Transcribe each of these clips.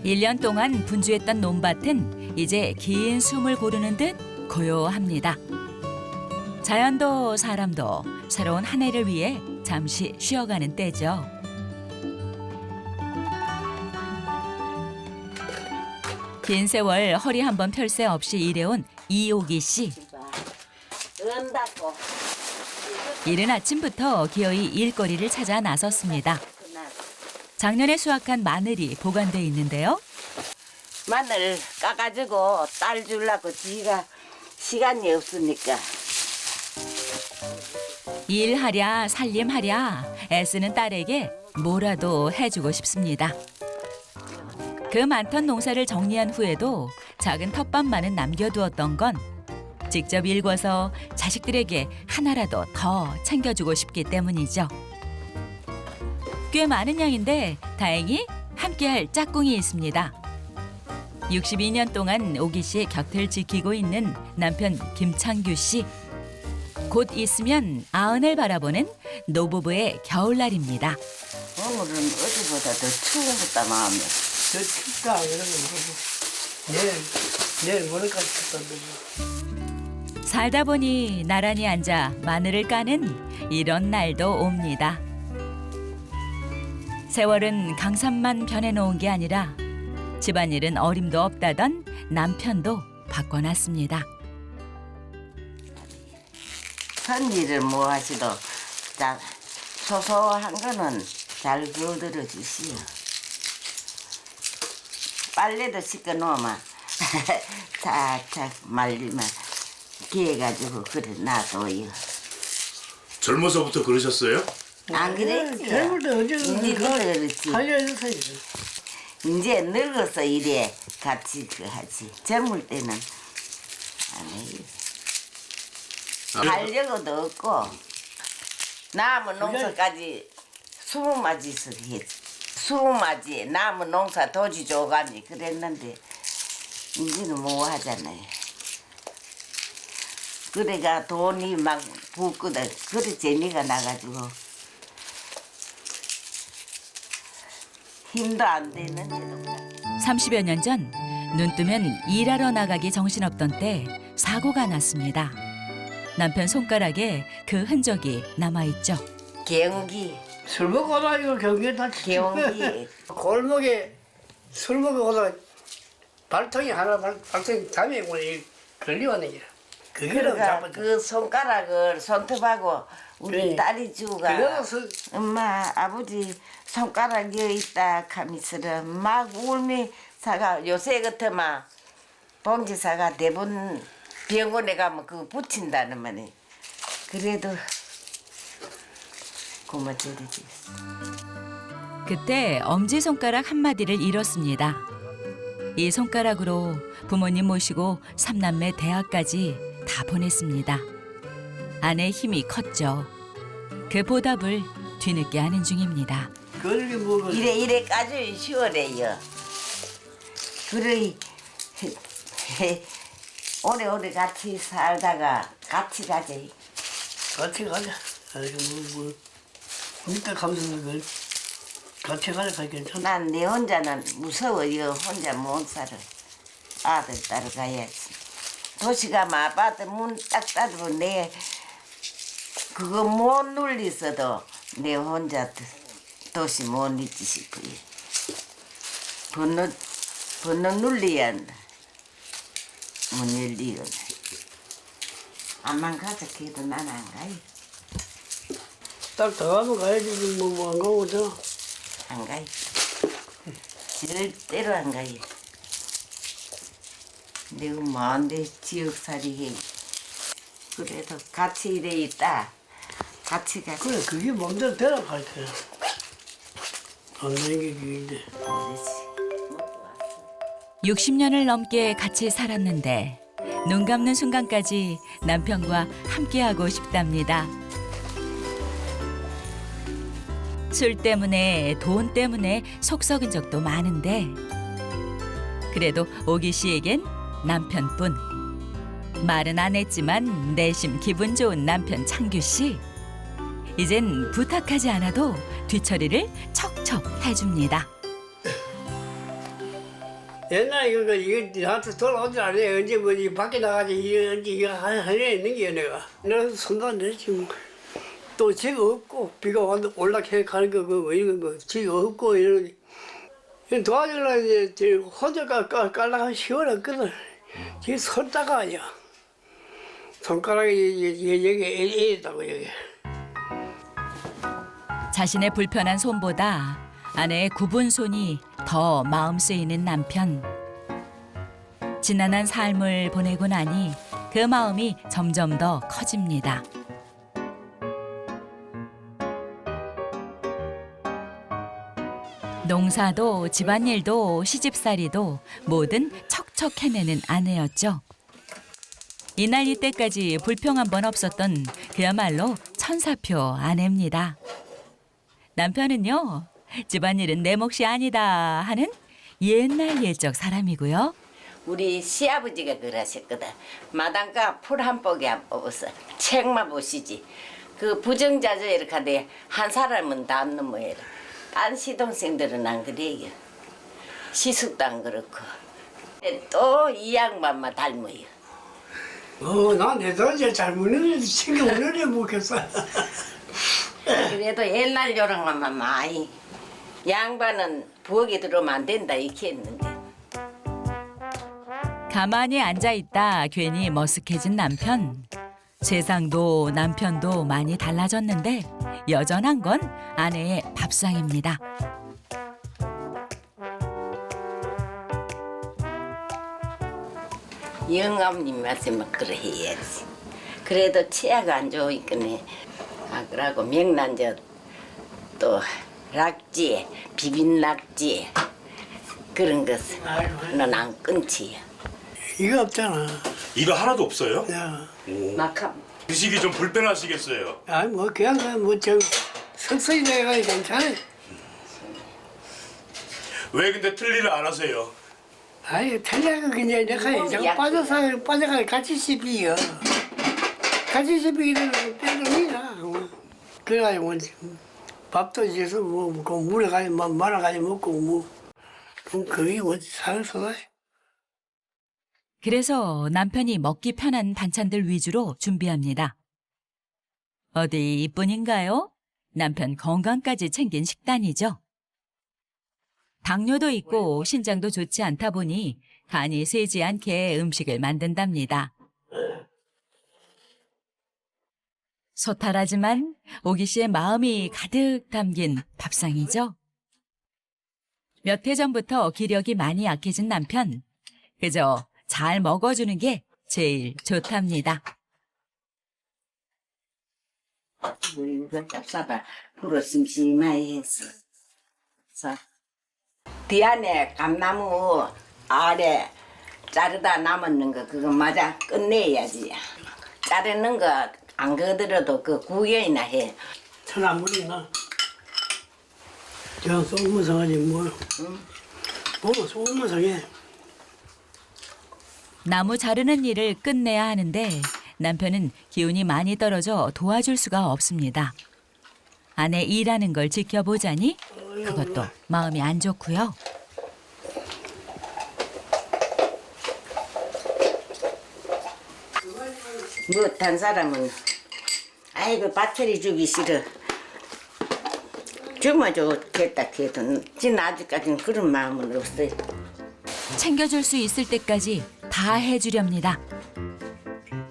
1년 동안 분주했던 논밭은 이제 긴 숨을 고르는 듯 고요합니다. 자연도 사람도 새로운 한 해를 위해 잠시 쉬어가는 때죠. 긴 세월 허리 한번 펼 새 없이 일해온 이옥희 씨. 이른 아침부터 기어이 일거리를 찾아 나섰습니다. 작년에 수확한 마늘이 보관돼 있는데요. 마늘 까가지고 딸 주려고 지가 시간이 없으니까. 일하랴 살림하랴 애쓰는 딸에게 뭐라도 해주고 싶습니다. 그 많던 농사를 정리한 후에도 작은 텃밭만은 남겨두었던 건 직접 일궈서 자식들에게 하나라도 더 챙겨주고 싶기 때문이죠. 꽤 많은 양인데 다행히 함께할 짝꿍이 있습니다. 62년 동안 오기 씨의 곁을 지키고 있는 남편 김창규 씨. 곧 있으면 아흔을 바라보는 노부부의 겨울날입니다. 오늘은 어제보다 더 추운겠다 마음이. 저 춥다 이러면 내일 모레까지 춥던데. 살다 보니 나란히 앉아 마늘을 까는 이런 날도 옵니다. 세월은 강산만 변해놓은 게 아니라 집안일은 어림도 없다던 남편도 바꿔놨습니다. 선일을 뭐 하시도 자, 소소한 거는 잘 거들어 주시오. 빨래도 씻겨 놓으면 착착 말리면 기해가지고 그래 놔둬요. 젊어서부터 그러셨어요? 안 그랬지? 젊을 때 언제 이제 그렇지. 알려주세요. 이제 늙어서 이래 같이 그 하지. 젊을 때는 안 해요. 하려고도 없고 남은 농사까지 20마디씩 했지. 20마디 남은 농사 도지 줘가니 그랬는데 이제는 뭐 하잖아요. 그래가 돈이 막 붓거든. 그래 재미가 나가지고 힘도 안 되는데도. 30여 년 전 눈 뜨면 일하러 나가기 정신없던 때 사고가 났습니다. 남편 손가락에 그 흔적이 남아있죠. 개운기, 술 먹고 다니고 경기에 다치지. 개운기. 골목에 술 먹고 오다가 발통이 하나 발통이 담에 걸리왔는 게. 그게라도 그러니까 잡았다. 그 손가락을 손톱하고 우리 네. 딸이 주가 그래서 엄마 아버지 손가락 여기 있다 하면서 막 울며 사가 요새 같으면 봉지사가 대부분 병원에 가면 그거 붙인다는 말이. 그래도 고마워드리지. 그때 엄지손가락 한마디를 잃었습니다. 이 손가락으로 부모님 모시고 삼남매 대학까지 다 보냈습니다. 아내의 힘이 컸죠. 그 보답을 뒤늦게 하는 중입니다. 그렇게 먹어. 이래까지 쉬워래요. 그래 오래오래 같이 살다가 같이 가지. 같이 가자. 뭐 밑에 가면서 그 같이 가자. 괜찮아. 난 내 혼자는 무서워요. 혼자 못 살아. 아들 따라가야지. 도시 가면 아파트 문 딱 닫으면 내 그거 못 눌리서도 내 혼자 도시 못 있지 싶어요. 번호 눌려야 문 열리요. 암만 가자 해도 난 안 가요. 딱 들어가면 가야지. 뭐안 가고 저. 안 가요. 절대로 안 가요. 내가 뭔데 지역살이 해. 그래도 같이 이래 있다. 같이 가자. 그래 그게 먼저 대답할 거야. 안 되는 게 그인데. 그렇지. 60년을 넘게 같이 살았는데 눈 감는 순간까지 남편과 함께하고 싶답니다. 술 때문에 돈 때문에 속 썩은 적도 많은데 그래도 오기 씨에겐 남편뿐. 말은 안 했지만 내심 기분 좋은 남편 창규 씨. 이젠 부탁하지 않아도 뒤처리를 척척 해줍니다. 옛날에 이거 나한테 돌아오지 않아요. 언제 뭐 밖에 나가지 언제 이거 할 일 있는 게 내가. 내가 손도 안 대지 뭐. 또 집 없고 비가 올라게 가는 거 이런 거 집 없고 이런 도와주려고 이제 혼자 깔라고 시원했거든. 지금 손다가 아니야. 손가락이 여기 애있다고 여기. 자신의 불편한 손보다 아내의 굽은 손이 더 마음 쓰이는 남편. 지난한 삶을 보내고 나니 그 마음이 점점 더 커집니다. 농사도 집안일도 시집살이도 뭐든 척척 해내는 아내였죠. 이날 이때까지 불평 한 번 없었던 그야말로 천사표 아내입니다. 남편은요, 집안일은 내 몫이 아니다 하는 옛날 옛적 사람이고요. 우리 시아버지가 그러셨거든. 마당가 풀 한 포기 안 뽑아서 책만 보시지. 그 부정자조 이렇게 하되 한 사람은 다 없는 모양이라. 딴 시동생들은 안 그래요. 시숙도 안 그렇고. 또 이 양반만 닮아요. 난내 돈을 잘 먹는 챙겨 먹는 애 먹겠어. 그래도 옛날 요랑만 많이. 양반은 부엌에 들어오면 안 된다 이렇게 했는데. 가만히 앉아있다 괜히 머쓱해진 남편. 세상도 남편도 많이 달라졌는데 여전한 건 아내의 밥상입니다. 영감님 말씀은 그래 해야지. 그래도 치아가 안 좋으니까네. 그러고 명란젓 또 락지, 비빔 락지 그런 것은 안 끊지. 이거 없잖아. 이거 하나도 없어요? 야, 막함. 드시기 좀 불편하시겠어요? 아니 뭐 그냥 뭐저 석선이 내가 괜찮아. 왜 근데 틀리를 안 하세요? 아니 틀려가 그냥 내가 저거 빠져가 같이 씹이요. 같이 씹이는 때문이라. 그래가지고 밥도 지어서 뭐 물에 가지 말아 가지 먹고 뭐 그럼 그게 뭐 살서. 그래서 남편이 먹기 편한 반찬들 위주로 준비합니다. 어디 이뿐인가요? 남편 건강까지 챙긴 식단이죠. 당뇨도 있고 신장도 좋지 않다 보니 간이 세지 않게 음식을 만든답니다. 소탈하지만 오기 씨의 마음이 가득 담긴 밥상이죠. 몇 해 전부터 기력이 많이 약해진 남편. 그저 잘 먹어주는 게 제일 좋답니다. 이거 잡사봐 불어 심심하게 했어. 자, 뒤 안에 감나무 아래 자르다 남았는 거 그거 맞아 끝내야지. 자르는 거 안 거들어도 그 구경이나 해. 천안물이나 저 소금무성하지 뭐. 뭐 소금무성해. 나무 자르는 일을 끝내야 하는데 남편은 기운이 많이 떨어져 도와줄 수가 없습니다. 아내 일하는 걸 지켜보자니 그것도 마음이 안 좋고요. 못한 사람은 아이고 밭처리 주기 싫어. 주면 좋겠다 해도 지금 아직까지는 그런 마음은 없어요. 챙겨줄 수 있을 때까지 다 해주렵니다.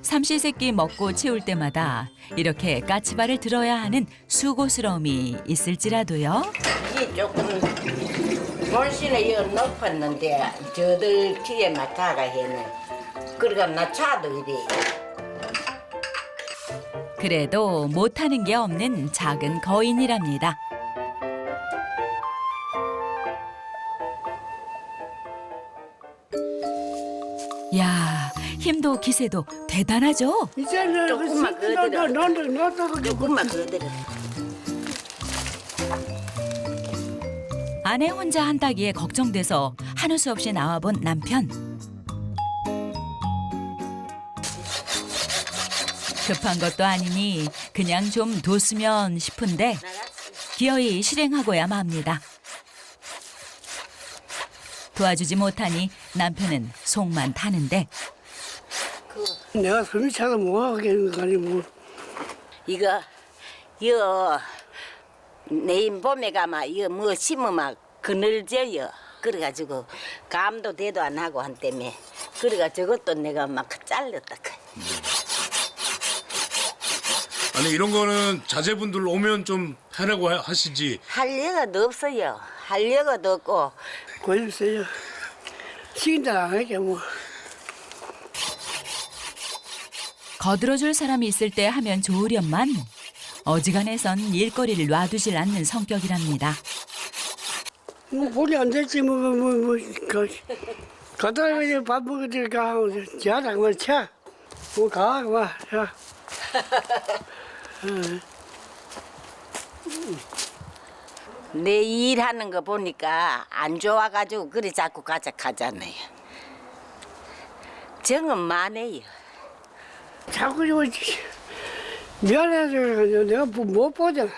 삼시세끼 먹고 채울 때마다 이렇게 까치발을 들어야 하는 수고스러움이 있을지라도요. 이게 조금 몰신에 이거 높았는데 저들 뒤에 맡아가 해는 그러니까 나 차도 이래. 그래도 못하는 게 없는 작은 거인이랍니다. 야, 힘도 기세도 대단하죠? 이제는 조금만 그대로. 너도 조금만 그대로. 아내 혼자 한다기에 걱정돼서 한우 수 없이 나와본 남편. 급한 것도 아니니 그냥 좀 뒀으면 싶은데 기어이 실행하고야 맙니다. 도와주지 못하니 남편은 속만 타는데 내가 숨이 차서 뭐 하겠는 거 아니 뭐. 이거 내일 봄에 가면 이거 뭐 심으면 그늘져요. 그래가지고 감도 대도 안 하고 한때문에 그래가 저것도 내가 막 잘렸다. 아니 이런 거는 자제분들 오면 좀 하라고 하시지. 할 여가도 없어요. 할 여가도 없고 고집세요. 시킨다 안 하게 뭐. 거들어줄 사람이 있을 때 하면 좋으련만 어지간해선 일거리를 놔두질 않는 성격이랍니다. 뭐 볼이 안 될지 갔다 그냥 밥 먹으니까 지하장 뭐 차. 뭐 가, 그만. 자. 내 일하는 거 보니까 안 좋아가지고 그래 자꾸 가작하잖아요. 정은 많아요. 자꾸 좀 미안해서 내가 못 보잖아.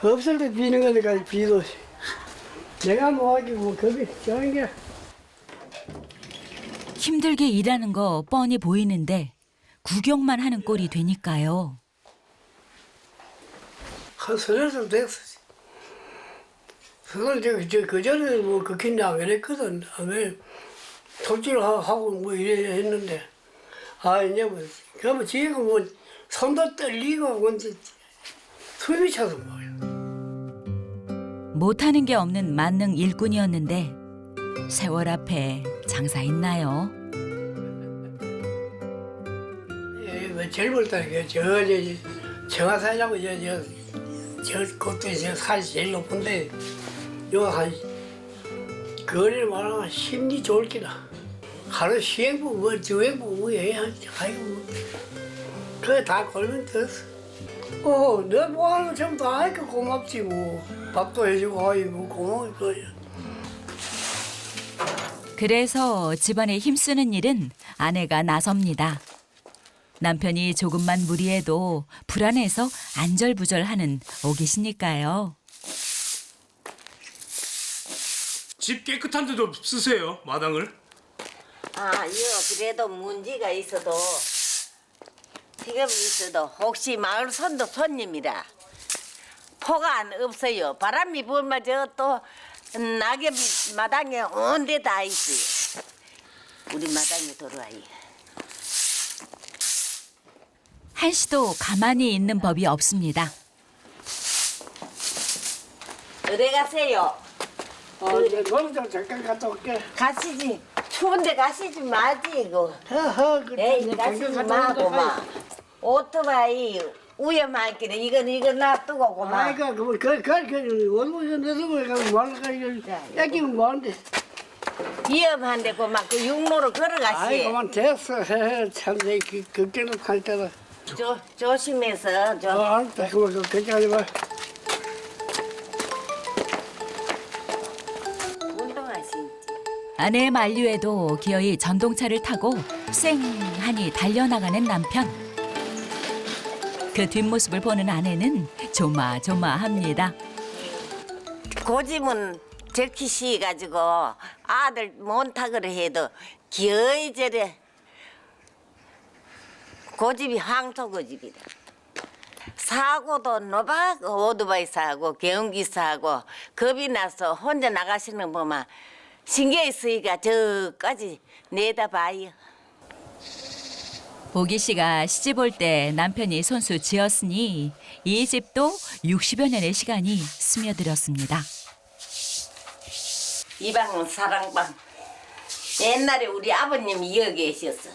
없을 때 비는 거니까 비도 내가 뭐 하기 뭐 겁이 저런 게. 힘들게 일하는 거 뻔히 보이는데 구경만 하는 꼴이 되니까요. 한 서너 살 됐어. 그건 그 전에 뭐 그렇게 안 그랬거든. 왜 솔직히 하고 뭐 이래 했는데 이제 뭐 그러면 지금 뭐 손도 떨리고 뭔지 숨이 차서 뭐야. 못하는 게 없는 만능 일꾼이었는데 세월 앞에 장사 있나요? 뭐 젊을 때 정화사라고 저 그때 산이 제일 높은데 요한 거리를 말하면 심리 좋을 기다. 하루 시행부 뭐 주행부 뭐 해야 아이고 뭐 그게 다 걸면 됐어. 너 뭐 하는 거 전부 다 하니까 고맙지 뭐. 밥도 해주고 아이고 고마워 거야. 그래서 집안에 힘쓰는 일은 아내가 나섭니다. 남편이 조금만 무리해도 불안해서 안절부절하는 오기시니까요. 집 깨끗한 데도 쓰세요, 마당을. 그래도 문제가 있어도 지금 있어도 혹시 마을 손도 손님이라 포가 안 없어요. 바람이 불면 저또 낙엽이 마당에 온 데 다 있어요. 우리 마당에 들어와요. 한시도 가만히 있는 법이 없습니다. 어디 가세요? 이제 놀이터 잠깐 갔다 올게. 가시지. 추운데 가시지 마지 이거. 그래. 에이 가시지 마고 마. 오토바이 위험하기는 이거 놔두고 고마. 아이고 원무서 내서 가면 말라가 야기는 뭐한데. 위험한데 고마 그 육로로 걸어가시. 아이고만 됐어. 참내 걱정을 할 때다. 조심해서 알았다. 그만 걱정하지 마. 운동하시지. 아내의 만류에도 기어이 전동차를 타고 쌩하니 달려나가는 남편. 그 뒷모습을 보는 아내는 조마조마합니다. 고집은 적히시 가지고 아들 못하거라 해도 기어이 저래 고집이 황토 고집이다. 사고도 노박 오토바이 사고 경운기 사고 겁이 나서 혼자 나가시는 거 보면 신경이 쓰이가 저까지 내다봐요. 보기 씨가 시집 올 때 남편이 손수 지었으니 이 집도 60여 년의 시간이 스며들었습니다. 이 방은 사랑방. 옛날에 우리 아버님이 여기 계셨어.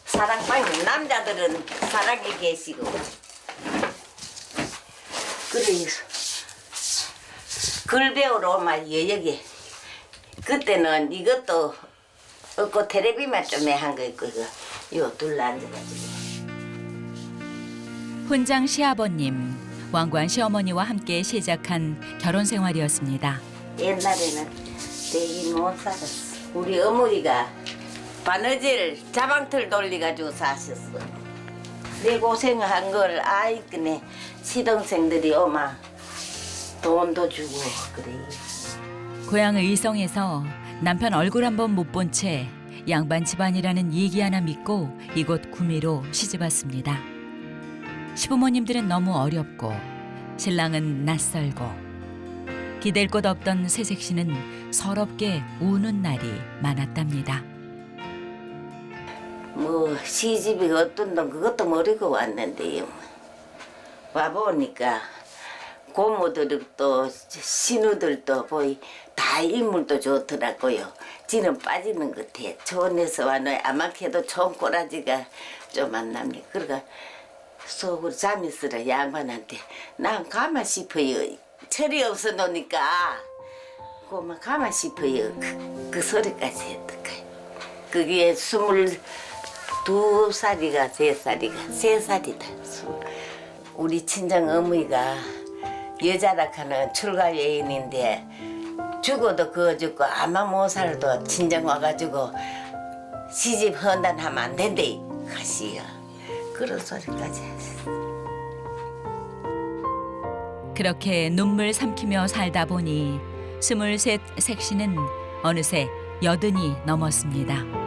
사랑방에 남자들은 사랑에 계시고. 그래 글 배우러 오면 여기. 그때는 이것도 없고 텔레비만 좀 한 거 있고 이거 둘러 앉아가지고. 훈장 시아버님, 왕관 시어머니와 함께 시작한 결혼 생활이었습니다. 옛날에는 되게 못 살았어. 우리 어머니가 바느질 자방틀 돌려가지고 사셨어. 내 고생한 걸 아이끄네 시동생들이 오마 돈도 주고 그래. 고향 의성에서 남편 얼굴 한 번 못 본 채 양반 집안이라는 얘기 하나 믿고 이곳 구미로 시집 왔습니다. 시부모님들은 너무 어렵고 신랑은 낯설고 기댈 곳 없던 새색 씨는 서럽게 우는 날이 많았답니다. 뭐 시집이 어떤 돈 그것도 모르고 왔는데요. 와보니까 고모들도 신우들도 보이 다 인물도 좋더라고요. 지는 빠지는 것 같아. 촌에서 와는 아마케도 촌 꼬라지가 좀 안 납니다. 그러니까 속으로 잠이 쓰러 양반한테 난 가만 싶어요. 철이 없어 놓으니까 고마 가만 싶어요. 그 소리까지 했던가요. 그게 22살이가 3살이가 3살이다. 우리 친정 어머니가 여자라 하는 출가 여인인데 죽어도 그거 죽고 아마 못 살도 친정 와가지고 시집 헌단하면 안 된대 가시요. 그런 소리까지 했어. 그렇게 눈물 삼키며 살다 보니 23 색시는 어느새 80이 넘었습니다.